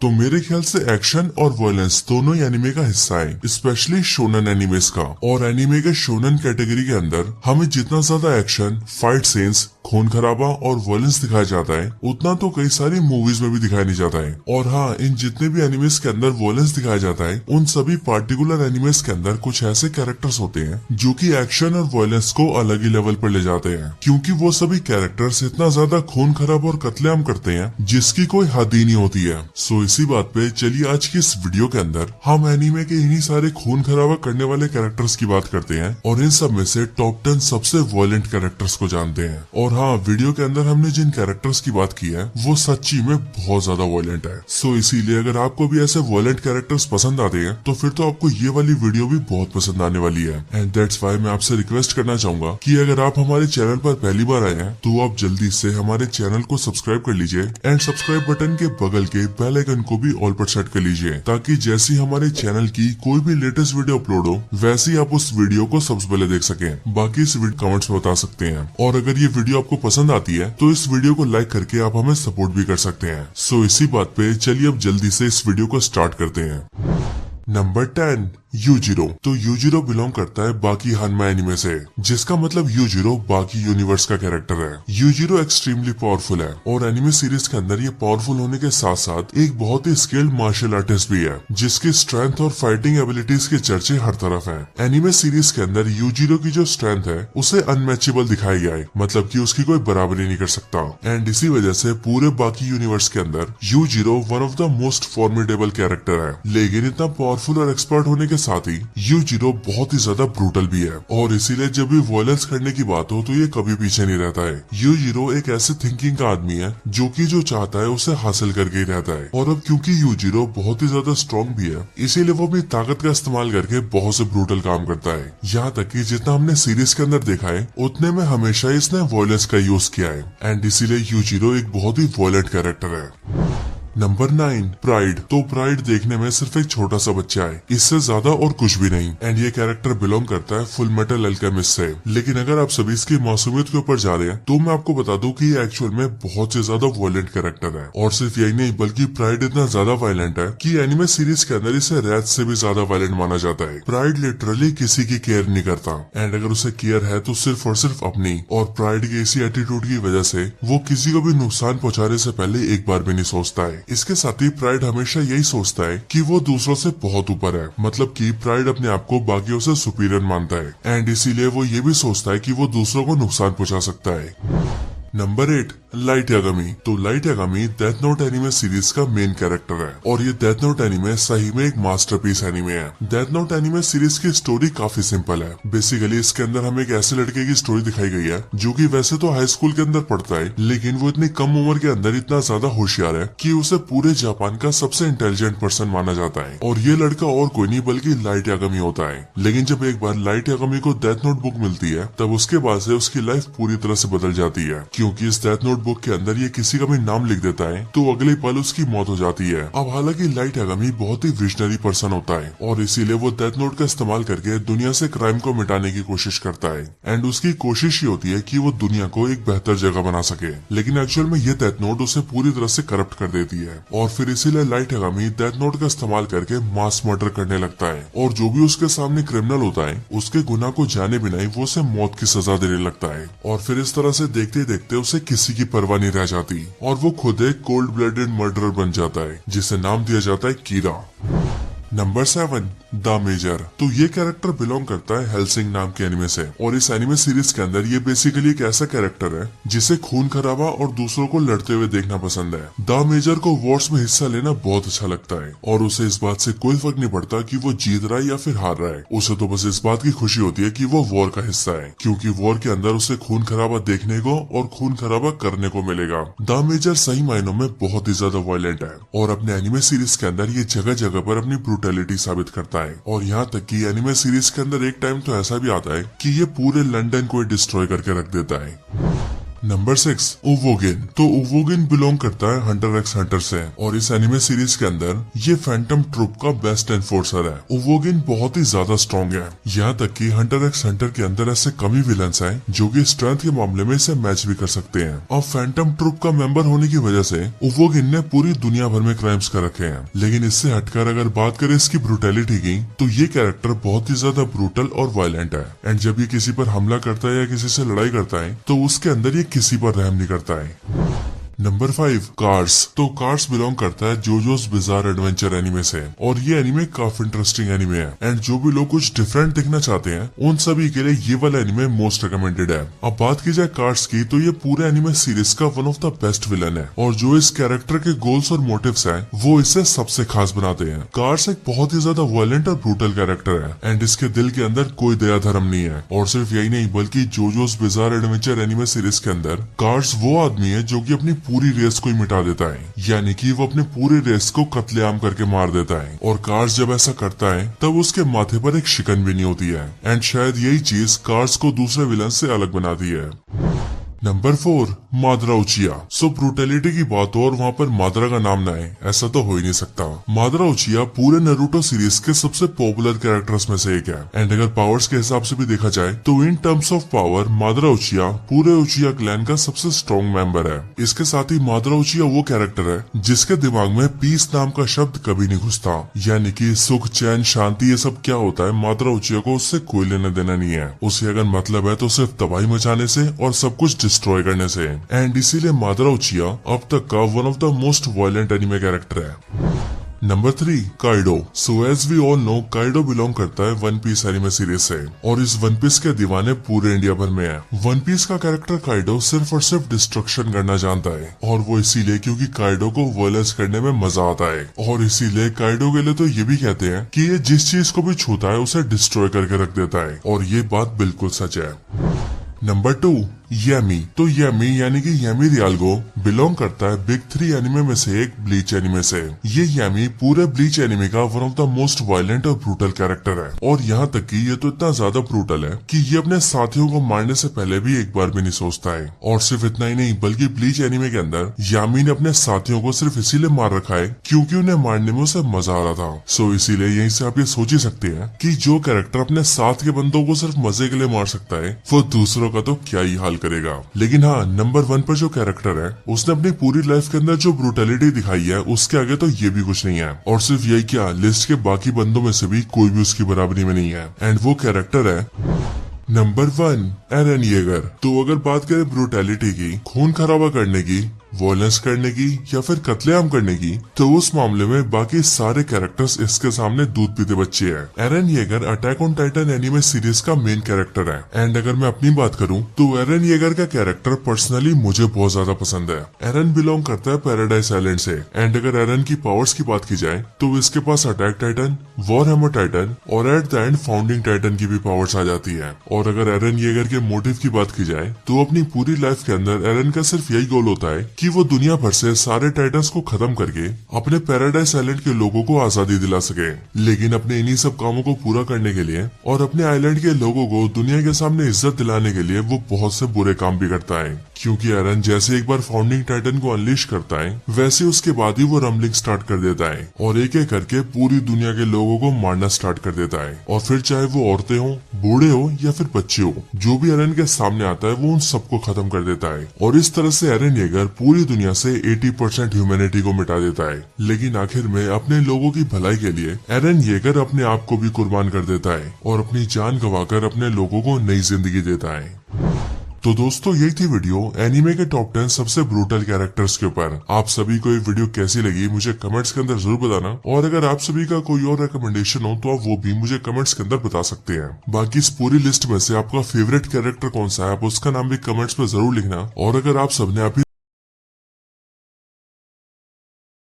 तो मेरे ख्याल से एक्शन और वायलेंस दोनों ही एनिमे का हिस्सा है, स्पेशली शोनन एनिमेस का। और एनिमे के शोनन कैटेगरी के अंदर हमें जितना ज्यादा एक्शन, फाइट सीन्स, खून खराबा और वायलेंस दिखाया जाता है, उतना तो कई सारी मूवीज में भी दिखाया नहीं जाता है। और हाँ, इन जितने भी एनिमेस के अंदर वायलेंस दिखाया जाता है, उन सभी पार्टिकुलर एनिमेस के अंदर कुछ ऐसे कैरेक्टर्स होते हैं जो कि एक्शन और वायलेंस को अलग ही लेवल पर ले जाते हैं, क्योंकि वो सभी कैरेक्टर्स इतना ज्यादा खून खराब और कत्लेआम करते हैं जिसकी कोई हद ही नहीं होती है। सो इसी बात पे चलिए आज की इस वीडियो के अंदर हम एनीमे के इन्हीं सारे खून खराबा करने वाले कैरेक्टर्स की बात करते हैं और इन सब में से टॉप 10 सबसे वायलेंट कैरेक्टर्स को जानते हैं। और हाँ, वीडियो के अंदर हमने जिन कैरेक्टर्स की बात की है वो सच्ची में बहुत ज्यादा वायलेंट है। सो इसीलिए अगर आपको भी ऐसे वायलेंट कैरेक्टर्स पसंद आते हैं तो फिर तो आपको ये वाली वीडियो भी बहुत पसंद आने वाली है। एंड दैट्स व्हाई मैं आपसे रिक्वेस्ट करना चाहूंगा कि अगर आप हमारे चैनल पर पहली बार आए हैं तो आप जल्दी से हमारे चैनल को सब्सक्राइब कर लीजिए एंड सब्सक्राइब बटन के बगल के बेल आइकन को भी ऑल पर सेट कर लीजिए, ताकि जैसी हमारे चैनल की कोई भी लेटेस्ट वीडियो अपलोड हो वैसे आप उस वीडियो को सबसे पहले देख सकें। बाकी इस वीडियो कमेंट्स में बता सकते हैं। और अगर ये वीडियो आपको पसंद आती है तो इस वीडियो को लाइक करके आप हमें सपोर्ट भी कर सकते हैं। सो इसी बात पे चलिए अब जल्दी से इस वीडियो को स्टार्ट करते हैं। Number 10, Yujiro. तो यूजिरो बिलोंग करता है बाकी हनमा एनिमे से, जिसका मतलब यूजिरो बाकी यूनिवर्स का कैरेक्टर है। यूजिरो एक्सट्रीमली पावरफुल है और एनिमे सीरीज के अंदर ये पावरफुल होने के साथ साथ एक बहुत ही स्किल्ड मार्शल आर्टिस्ट भी है, जिसकी स्ट्रेंथ और फाइटिंग एबिलिटीज के चर्चे हर तरफ हैं। एनिमे सीरीज के अंदर यूजिरो की जो स्ट्रेंथ है उसे अनमैचेबल दिखाया गया है, मतलब कि उसकी कोई बराबरी नहीं कर सकता। एंड इसी वजह से पूरे बाकी यूनिवर्स के अंदर Yujiro one of the most formidable character है। लेकिन इतना पावरफुल और एक्सपर्ट होने के साथ ही यूजिरो बहुत ही ज्यादा ब्रूटल भी है, और इसीलिए जब भी वायलेंस करने की बात हो तो ये कभी पीछे नहीं रहता है। यूजिरो एक ऐसे थिंकिंग का आदमी है जो कि जो चाहता है उसे हासिल करके ही रहता है। और अब क्योंकि यूजिरो बहुत ही ज्यादा स्ट्रॉन्ग भी है, इसीलिए वो अपनी ताकत का इस्तेमाल करके बहुत से ब्रूटल काम करता है। यहाँ तक कि जितना हमने सीरीज के अंदर देखा है उतने में हमेशा इसने वायलेंस का यूज किया है। एंड इसीलिए यूजिरो एक बहुत ही वायलेंट कैरेक्टर है। Number 9, pride. तो प्राइड देखने में सिर्फ एक छोटा सा बच्चा है, इससे ज्यादा और कुछ भी नहीं। एंड ये कैरेक्टर बिलोंग करता है फुल मेटल अल्केमिस्ट से। लेकिन अगर आप सभी इसकी मासूमियत के ऊपर जा रहे हैं तो मैं आपको बता दूं कि ये एक्चुअल में बहुत से ज्यादा वायलेंट कैरेक्टर है। और सिर्फ यही नहीं, बल्कि प्राइड इतना ज्यादा वायलेंट है कि एनिमे सीरीज के अंदर इसे रैथ से भी ज्यादा वायलेंट माना जाता है। प्राइड लिटरली किसी की केयर नहीं करता, एंड अगर उसे केयर है तो सिर्फ और सिर्फ अपनी। और प्राइड के इसी एटीट्यूड की वजह से वो किसी को भी नुकसान पहुंचाने से पहले एक बार भी नहीं सोचता है। इसके साथ ही प्राइड हमेशा यही सोचता है कि वो दूसरों से बहुत ऊपर है, मतलब कि प्राइड अपने आप को बाकियों से सुपीरियर मानता है। एंड इसीलिए वो ये भी सोचता है कि वो दूसरों को नुकसान पहुंचा सकता है। Number 8, Light Yagami. तो Light Yagami Death Note anime series का मेन कैरेक्टर है, और ये डेथ नोट एनिमे सही में एक मास्टरपीस एनिमे है। डेथ नोट एनिमे सीरीज की स्टोरी काफी सिंपल है। बेसिकली इसके अंदर हमें एक ऐसे लड़के की स्टोरी दिखाई गई है जो कि वैसे तो हाई स्कूल के अंदर पढ़ता है, लेकिन वो इतनी कम उम्र के अंदर इतना ज्यादा होशियार है कि उसे पूरे जापान का सबसे इंटेलिजेंट पर्सन माना जाता है। और ये लड़का और कोई नहीं बल्कि लाइट यागामी होता है। लेकिन जब एक बार लाइट यागामी को डेथ नोट बुक मिलती है तब उसके बाद से उसकी लाइफ पूरी तरह से बदल जाती है, क्योंकि इस डेथ नोट बुक के अंदर ये किसी का भी नाम लिख देता है तो अगले पल उसकी मौत हो जाती है। अब हालांकि लाइट यागामी बहुत ही विजनरी पर्सन होता है और इसीलिए वो डेथ नोट का इस्तेमाल करके दुनिया से क्राइम को मिटाने की कोशिश करता है। एंड उसकी कोशिश ही होती है कि वो दुनिया को एक बेहतर जगह बना सके, लेकिन एक्चुअल में ये डेथ नोट उसे पूरी तरह से करप्ट कर देती है। और फिर इसीलिए लाइट यागामी डेथ नोट का इस्तेमाल करके मास मर्डर करने लगता है, और जो भी उसके सामने क्रिमिनल होता है उसके गुनाह को जाने बिना ही वो उसे मौत की सजा देने लगता है। और फिर इस तरह से देखते देखते उसे किसी की परवाह नहीं रह जाती और वो खुद एक कोल्ड ब्लडेड मर्डरर बन जाता है, जिसे नाम दिया जाता है कीरा। Number 7, the major. तो ये कैरेक्टर बिलोंग करता है हेल्सिंग नाम के एनिमे से, और इस एनिमे सीरीज के अंदर ये बेसिकली एक ऐसा कैरेक्टर है जिसे खून खराबा और दूसरों को लड़ते हुए देखना पसंद है। द मेजर को वॉर्स में हिस्सा लेना बहुत अच्छा लगता है, और उसे इस बात से कोई फर्क नहीं पड़ता कि वो जीत रहा है या फिर हार रहा है। उसे तो बस इस बात की खुशी होती है कि वो वॉर का हिस्सा है, क्योंकि वॉर के अंदर उसे खून खराबा देखने को और खून खराबा करने को मिलेगा। द मेजर सही मायनों में बहुत ही ज्यादा वायलेंट है, और अपने एनिमे सीरीज के अंदर ये जगह जगह पर अपनी ब्रूटैलिटी साबित करता है। और यहाँ तक कि एनिमे सीरीज के अंदर एक टाइम तो ऐसा भी आता है कि ये पूरे लंदन को डिस्ट्रॉय करके रख देता है। नंबर 6 उवोगिन। तो उवोगिन बिलोंग करता है हंटर एक्स हंटर से और इस एनिमे सीरीज के अंदर ये फैंटम ट्रूप का बेस्ट एनफोर्सर है। उवोगिन बहुत ही ज्यादा स्ट्रॉन्ग है, यहाँ तक कि हंटर एक्स हंटर के अंदर ऐसे कमी विलन्स हैं जो कि स्ट्रेंथ के मामले में इसे मैच भी कर सकते हैं। और फैंटम ट्रूप का मेंबर होने की वजह से उवोगिन ने पूरी दुनिया भर में क्राइम्स कर रखे हैं। लेकिन इससे हटकर अगर बात करें इसकी ब्रूटैलिटी की, तो ये कैरेक्टर बहुत ही ज्यादा ब्रूटल और वायलेंट है। एंड जब ये किसी पर हमला करता है या किसी से लड़ाई करता है तो उसके अंदर ये किसी पर रहम नहीं करता है। Number 5 cars. तो कार्स बिलोंग करता है जोजोस बिजार एडवेंचर एनिमे से और ये एनिमे काफी इंटरेस्टिंग एनिमे है। एंड जो भी लोग कुछ डिफरेंट देखना चाहते हैं उन सभी के लिए ये वाला एनिमे मोस्ट रिकमेंडेड है। अब बात की जाए कार्स की, तो ये पूरे एनिमे सीरीज का one of the best villain है और जो इस कैरेक्टर के गोल्स और मोटिव्स हैं वो इसे सबसे खास बनाते हैं। कार्स एक बहुत ही ज्यादा वायलेंट और ब्रूटल कैरेक्टर है एंड इसके दिल के अंदर कोई दया धर्म नहीं है। और सिर्फ यही नहीं बल्कि Jojo's bizarre adventure anime series के अंदर कार्स वो आदमी है जो की अपनी पूरी रेस को ही मिटा देता है, यानी कि वो अपने पूरे रेस को कत्लेआम करके मार देता है। और कार्स जब ऐसा करता है तब उसके माथे पर एक शिकन भी नहीं होती है। एंड शायद यही चीज कार्स को दूसरे विलन से अलग बनाती है। नंबर 4 मादरा उचिया। सो ब्रूटैलिटी की बात हो और वहाँ पर मादरा का नाम ना आए, ऐसा तो हो ही नहीं सकता। मादरा उचिया पूरे नारुतो सीरीज के सबसे पॉपुलर कैरेक्टर्स में से एक है। एंड अगर पावर्स के हिसाब से भी देखा जाए तो इन टर्म्स ऑफ पावर मादरा उचिया पूरे उचिया क्लैन का सबसे स्ट्रॉन्ग मेंबर है। इसके साथ ही मादरा उचिया वो कैरेक्टर है जिसके दिमाग में पीस नाम का शब्द कभी नहीं घुसता, यानी कि सुख चैन शांति ये सब क्या होता है मादरा उचिया को उससे कोई लेना देना नहीं है। उसे अगर मतलब है तो सिर्फ तबाही मचाने से और सब कुछ डिस्ट्रॉय करने से। एंड इसीलिए मादरा उचिया अब तक का one of the most violent anime character है। Number 3 Kaido. So as we all know Kaido belong करता है वन पीस एनिमे सीरीज से और इस वन पीस के दीवाने पूरे इंडिया भर में है। वन पीस का कैरेक्टर काइडो सिर्फ और सिर्फ डिस्ट्रक्शन करना जानता है और वो इसीलिए क्योंकि काइडो को वायलेंस करने में मजा आता है। और इसीलिए काइडो के लिए तो ये भी कहते हैं कि ये जिस चीज को भी छूता है उसे डिस्ट्रॉय करके रख देता है और ये बात बिल्कुल सच है। नंबर 2 यामी। तो यामी यानी कि यामी रियाल्गो बिलोंग करता है बिग 3 एनिमे में से एक ब्लीच एनिमे से। ये यामी पूरे ब्लीच एनिमे का one of the most violent और ब्रूटल कैरेक्टर है और यहाँ तक कि ये तो इतना ज्यादा ब्रूटल है कि ये अपने साथियों को मारने से पहले भी एक बार भी नहीं सोचता है। और सिर्फ इतना ही नहीं बल्कि ब्लीच एनिमे के अंदर यामी ने अपने साथियों को सिर्फ इसीलिए मार रखा है क्योंकि उन्हें मारने में उसे मजा आ रहा था। सो इसीलिए यहीं से आप ये सोच ही सकते हैं कि जो कैरेक्टर अपने साथ के बंदों को सिर्फ मजे के लिए मार सकता है वो दूसरों का तो क्या ही हाल करेगा। लेकिन हाँ, नंबर 1 पर जो कैरेक्टर है उसने अपनी पूरी लाइफ के अंदर जो ब्रूटैलिटी दिखाई है उसके आगे तो ये भी कुछ नहीं है। और सिर्फ यही क्या, लिस्ट के बाकी बंदों में से भी कोई भी उसकी बराबरी में नहीं है। एंड वो कैरेक्टर है नंबर 1 एरन येगर। तो अगर बात करें ब्रूटैलिटी की, खून खराबा करने की, वायलेंस करने की या फिर कत्लेआम करने की, तो उस मामले में बाकी सारे कैरेक्टर्स इसके सामने दूध पीते बच्चे हैं। Eren Yeager attack on Titan anime series का मेन कैरेक्टर है। एंड अगर मैं अपनी बात करूं तो एरन येगर का कैरेक्टर पर्सनली मुझे बहुत ज्यादा पसंद है। एरन बिलोंग करता है पैराडाइज आइलैंड से। एंड अगर एरन की पावर्स की बात की जाए तो इसके पास attack titan, war hammer titan और at the end founding titan की भी पावर्स आ जाती है। और अगर एरन येगर के मोटिव की बात की जाए तो अपनी पूरी लाइफ के अंदर एरन का सिर्फ यही गोल होता है कि वो दुनिया भर से सारे टाइटन्स को खत्म करके अपने पैराडाइज आइलैंड के लोगों को आजादी दिला सके। लेकिन अपने इन्हीं सब कामों को पूरा करने के लिए और अपने आइलैंड के लोगों को दुनिया के सामने इज्जत दिलाने के लिए वो बहुत से बुरे काम भी करता है। क्योंकि एरन जैसे एक बार फाउंडिंग टाइटन को अनलीश करता है वैसे उसके बाद ही वो रम्बलिंग स्टार्ट कर देता है और एक एक करके पूरी दुनिया के लोगों को मारना स्टार्ट कर देता है। और फिर चाहे वो औरतें हो, बूढ़े हो या फिर बच्चे हो, जो भी एरन के सामने आता है वो उन सबको खत्म कर देता है। और इस तरह से एरन येगर पूरी दुनिया से 80% ह्यूमैनिटी को मिटा देता है। लेकिन आखिर में अपने लोगों की भलाई के लिए एरन येगर अपने आप को भी कुर्बान कर देता है और अपनी जान गंवाकर अपने लोगों को नई जिंदगी देता है। तो दोस्तों यही थी वीडियो एनीमे के टॉप 10 सबसे ब्रूटल कैरेक्टर्स के ऊपर। आप सभी को ये वीडियो कैसी लगी मुझे कमेंट्स के अंदर जरूर बताना और अगर आप सभी का कोई और रिकमेंडेशन हो तो आप वो भी मुझे कमेंट्स के अंदर बता सकते हैं। बाकी इस पूरी लिस्ट में से आपका फेवरेट कैरेक्टर कौन सा है आप उसका नाम भी कमेंट्स में जरूर लिखना। और अगर आप सबने अभी